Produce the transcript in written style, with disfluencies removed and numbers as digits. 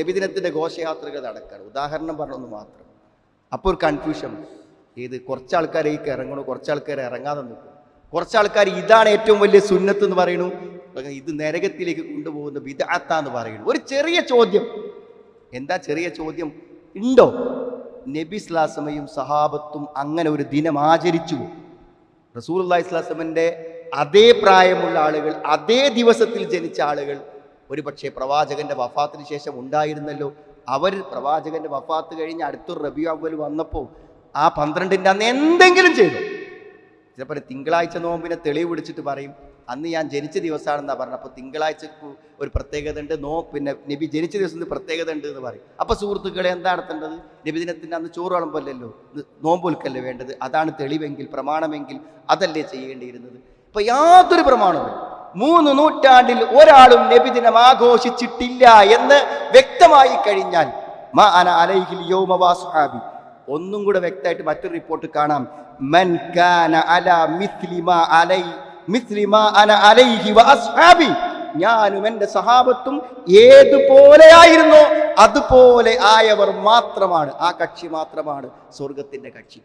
നബിദിനത്തിന്റെ ഘോഷയാത്രകൾ നടക്കുകയാണ്. ഉദാഹരണം പറഞ്ഞൊന്ന് മാത്രം. അപ്പോൾ ഒരു കൺഫ്യൂഷൻ. ഏത് കുറച്ച് ആൾക്കാർ ഈ ഇറങ്ങണു, കുറച്ച് ആൾക്കാർ ഇറങ്ങാതെ നിൽക്കും. കുറച്ച് ആൾക്കാർ ഇതാണ് ഏറ്റവും വലിയ സുന്നത്ത് എന്ന് പറയുന്നു, ഇത് നരകത്തിലേക്ക് കൊണ്ടുപോകുന്ന ബിദ്അത്താന്ന് പറയുന്നു. ഒരു ചെറിയ ചോദ്യം. എന്താ ചെറിയ ചോദ്യം? ഉണ്ടോ? നബി സ്വല്ലല്ലാഹു അലൈഹി വസല്ലമയും സഹാബത്തും അങ്ങനെ ഒരു ദിനം ആചരിച്ചു? റസൂലുള്ളാഹി സ്വല്ലല്ലാഹു അലൈഹി വസല്ലമയുടെ അതേ പ്രായമുള്ള ആളുകൾ, അതേ ദിവസത്തിൽ ജനിച്ച ആളുകൾ ഒരു പക്ഷേ പ്രവാചകന്റെ വഫാത്തിന് ശേഷം ഉണ്ടായിരുന്നല്ലോ. അവർ പ്രവാചകന്റെ വഫാത്ത് കഴിഞ്ഞ് അടുത്തൊരു റബീഉൽ അവ്വൽ വന്നപ്പോൾ ആ 12-ന്റെ അന്ന് എന്തെങ്കിലും ചെയ്തു. ചിലപ്പോൾ തിങ്കളാഴ്ച നോമ്പിനെ തെളിവ് പിടിച്ചിട്ട് പറയും അന്ന് ഞാൻ ജനിച്ച ദിവസമാണെന്നാ പറഞ്ഞത്. അപ്പോൾ തിങ്കളാഴ്ചക്ക് ഒരു പ്രത്യേകത ഉണ്ട്, പിന്നെ നബി ജനിച്ച ദിവസത്തിന് പ്രത്യേകത ഉണ്ട് എന്ന് പറയും. അപ്പോൾ സുഹൃത്തുക്കളെ, എന്താ നടത്തേണ്ടത്? നബിദിനത്തിൻ്റെ അന്ന് ചോറ് വിളമ്പല്ലല്ലോ, നോമ്പൊൽക്കല്ലേ വേണ്ടത്. അതാണ് തെളിവെങ്കിൽ, പ്രമാണമെങ്കിൽ അതല്ലേ ചെയ്യേണ്ടിയിരുന്നത്. ഇപ്പൊ യാതൊരു പ്രമാണവും 3 നൂറ്റാണ്ടിൽ ഒരാളും നബിദിനം ആഘോഷിച്ചിട്ടില്ല എന്ന് വ്യക്തമായി കഴിഞ്ഞാൽ മാ അന അലൈഹിൽ യൗമ വസ്ഹാബി. ഒന്നും കൂടെ വ്യക്തമായിട്ട് മറ്റൊരു റിപ്പോർട്ട് കാണാം. മൻ കാന അലാ മിസ്ലി മാ അന അലൈഹി വഅസ്ഹാബി. ഞാനും എൻ്റെ സഹാബത്തും ഏതുപോലെയായിരുന്നോ അതുപോലെ ആയവർ മാത്രമാണ്, ആ കക്ഷി മാത്രമാണ് സ്വർഗത്തിന്റെ കക്ഷി.